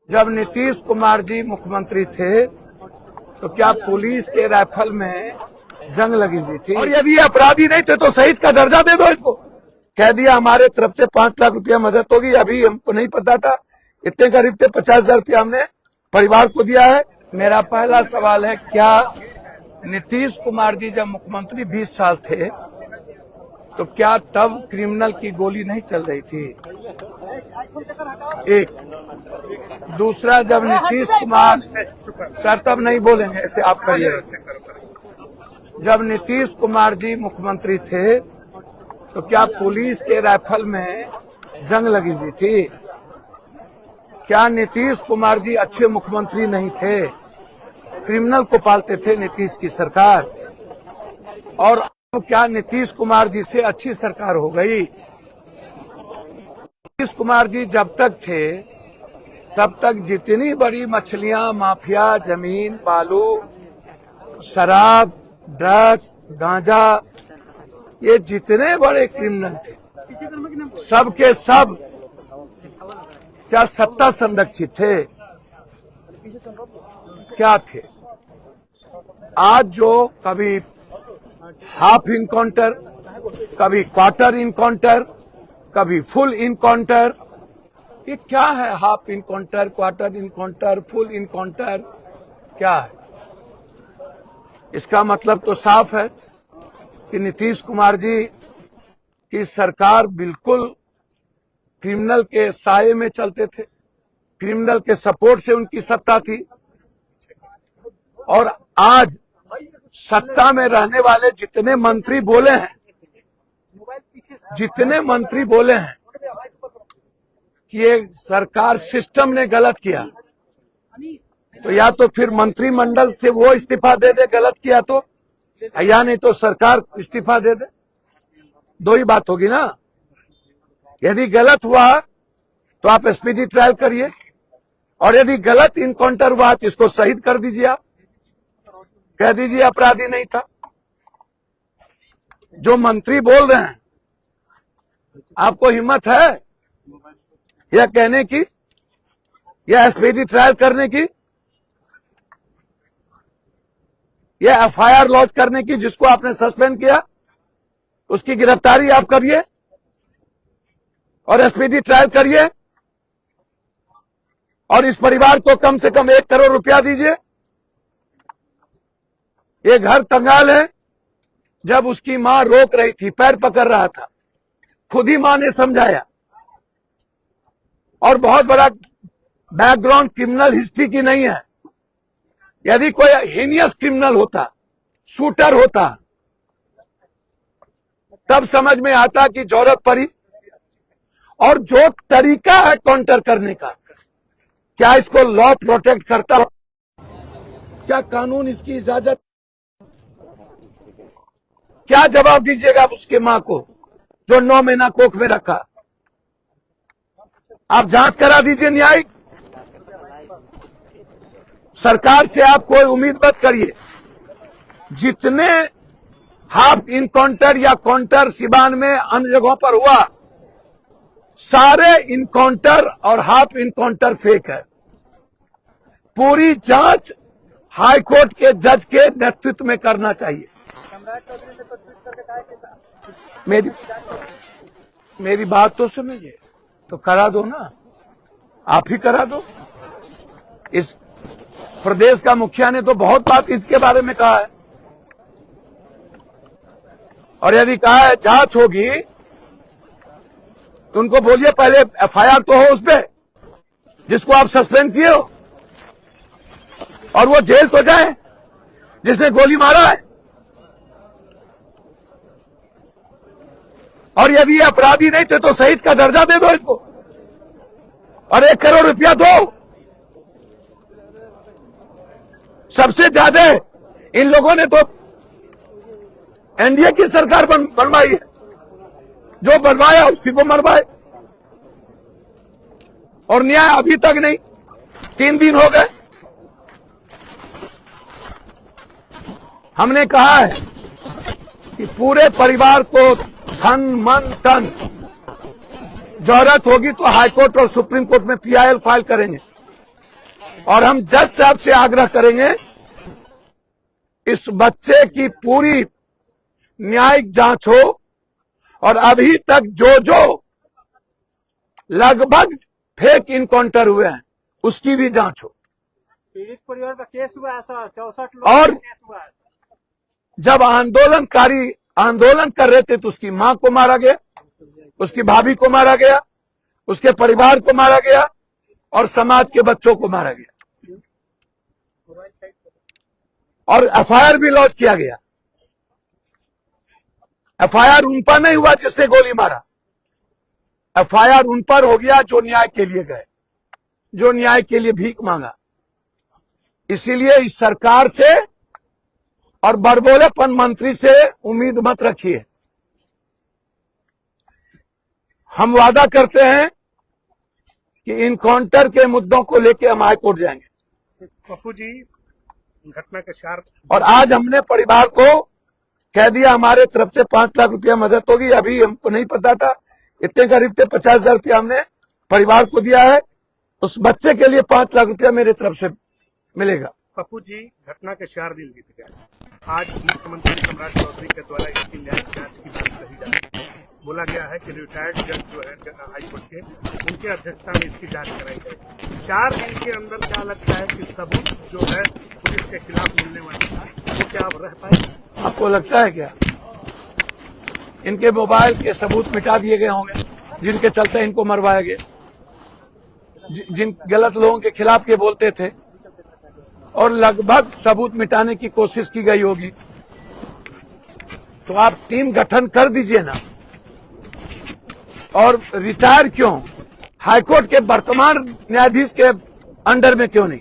जब नीतीश कुमार जी मुख्यमंत्री थे तो क्या पुलिस के राइफल में जंग लगी हुई थी? और यदि अपराधी नहीं थे तो शहीद का दर्जा दे दो इनको। कह दिया हमारे तरफ से 5 लाख रुपया मदद होगी। अभी हमको नहीं पता था, इतने करीब थे, 50,000 रुपया हमने परिवार को दिया है। मेरा पहला सवाल है, क्या नीतीश कुमार जी जब मुख्यमंत्री 20 साल थे तो क्या तब क्रिमिनल की गोली नहीं चल रही थी? एक दूसरा, जब नीतीश कुमार, सर तब नहीं बोलेंगे, ऐसे आप करिएगा। जब नीतीश कुमार जी मुख्यमंत्री थे तो क्या पुलिस के राइफल में जंग लगी हुई थी? क्या नीतीश कुमार जी अच्छे मुख्यमंत्री नहीं थे? क्रिमिनल को पालते थे नीतीश की सरकार। और क्या नीतीश कुमार जी से अच्छी सरकार हो गई? नीतीश कुमार जी जब तक थे तब तक जितनी बड़ी मछलियां, माफिया, जमीन, बालू, शराब, ड्रग्स, गांजा, ये जितने बड़े क्रिमिनल थे सबके सब क्या सत्ता संरक्षित थे? क्या थे? आज जो कभी हाफ इनकाउंटर, कभी क्वार्टर इनकाउंटर, कभी फुल इनकाउंटर, ये क्या है? Half encounter, quarter encounter, full encounter क्या है? इसका मतलब तो साफ है कि नीतीश कुमार जी की सरकार बिल्कुल क्रिमिनल के साये में चलते थे, क्रिमिनल के सपोर्ट से उनकी सत्ता थी। और आज सत्ता में रहने वाले जितने मंत्री बोले हैं कि ये सरकार सिस्टम ने गलत किया, तो या तो फिर मंत्रिमंडल से वो इस्तीफा दे दे गलत किया तो, या नहीं तो सरकार इस्तीफा दे दे। दो ही बात होगी ना। यदि गलत हुआ तो आप स्पीडी ट्रायल करिए, और यदि गलत इनकाउंटर हुआ तो इसको शहीद कर दीजिए। आप कह दीजिए अपराधी नहीं था। जो मंत्री बोल रहे हैं, आपको हिम्मत है यह कहने की, यह स्पीडी ट्रायल करने की, यह एफआईआर लॉन्च करने की? जिसको आपने सस्पेंड किया उसकी गिरफ्तारी आप करिए और स्पीडी ट्रायल करिए, और इस परिवार को कम से कम 1 करोड़ रुपया दीजिए। ये घर कंगाल है। जब उसकी मां रोक रही थी, पैर पकड़ रहा था, खुद ही मां ने समझाया। और बहुत बड़ा बैकग्राउंड क्रिमिनल हिस्ट्री की नहीं है। यदि कोई हीनियस क्रिमिनल होता, शूटर होता, तब समझ में आता कि जरूरत पड़ी। और जो तरीका है काउंटर करने का, क्या इसको लॉ प्रोटेक्ट करता हो? क्या कानून इसकी इजाजत? क्या जवाब दीजिएगा उसके मां को जो 9 महीना कोख में रखा? आप जांच करा दीजिए न्यायिक। सरकार से आप कोई उम्मीद मत करिए। जितने हाफ इनकाउंटर या काउंटर सिवान में अन्य जगहों पर हुआ, सारे इनकाउंटर और हाफ इनकाउंटर फेक है। पूरी जांच हाईकोर्ट के जज के नेतृत्व में करना चाहिए। मेरी बात तो समझिए, तो करा दो ना, आप ही करा दो। इस प्रदेश का मुखिया ने तो बहुत बात इसके बारे में कहा है, और यदि कहा है जांच होगी तो उनको बोलिए पहले एफआईआर तो हो उस पे जिसको आप सस्पेंड किए हो, और वो जेल तो जाए जिसने गोली मारा है। और यदि ये अपराधी नहीं थे तो शहीद का दर्जा दे दो इनको, और 1 करोड़ रुपया दो। सबसे ज्यादा इन लोगों ने तो एनडीए की सरकार बनवाई है। जो बनवाया उसी को मरवाए, और न्याय अभी तक नहीं। 3 दिन हो गए। हमने कहा है कि पूरे परिवार को धन, मन, तन, जरूरत होगी तो हाईकोर्ट और सुप्रीम कोर्ट में पीआईएल फाइल करेंगे। और हम जज साहब से आग्रह करेंगे इस बच्चे की पूरी न्यायिक जांच हो और अभी तक जो लगभग फेक इनकाउंटर हुए हैं उसकी भी जांच हो। पीड़ित परिवार का केस हुआ ऐसा 64 लोग और का केस हुआ है। जब आंदोलनकारी आंदोलन कर रहे थे तो उसकी मां को मारा गया, उसकी भाभी को मारा गया, उसके परिवार को मारा गया और समाज के बच्चों को मारा गया और एफआईआर भी लॉन्च किया गया। एफआईआर उन पर नहीं हुआ जिसने गोली मारा, एफआईआर उन पर हो गया जो न्याय के लिए गए, जो न्याय के लिए भीख मांगा। इसीलिए इस सरकार से और बड़बोलेपन मंत्री से उम्मीद मत रखिए। हम वादा करते हैं कि इनकाउंटर के मुद्दों को लेकर हम हाईकोर्ट जाएंगे। पप्पू जी घटना के शार और आज हमने परिवार को कह दिया हमारे तरफ से 5 लाख रुपया मदद होगी। अभी हमको नहीं पता था, इतने करीब थे, 50,000 रुपया हमने परिवार को दिया है। उस बच्चे के लिए 5 लाख रुपया मेरे तरफ से मिलेगा। पप्पू जी घटना के 4 दिन बीत गए। आज मुख्यमंत्री सम्राट चौधरी के द्वारा इसकी न्यायिक जांच की बात कही जा रही है। बोला गया है कि रिटायर्ड जज जो है हाईकोर्ट के, उनके अध्यक्षता में इसकी जांच कराई जाएगी। 4 दिन के अंदर क्या लगता है कि सबूत जो है पुलिस के खिलाफ मिलने वाला था वो क्या रह पाएगा? आपको लगता है क्या इनके मोबाइल के सबूत मिटा दिए गए होंगे जिनके चलते इनको मरवाया गया, जिन गलत लोगों के खिलाफ ये बोलते थे, और लगभग सबूत मिटाने की कोशिश की गई होगी। तो आप टीम गठन कर दीजिए ना। और रिटायर क्यों, हाईकोर्ट के वर्तमान न्यायाधीश के अंडर में क्यों नहीं?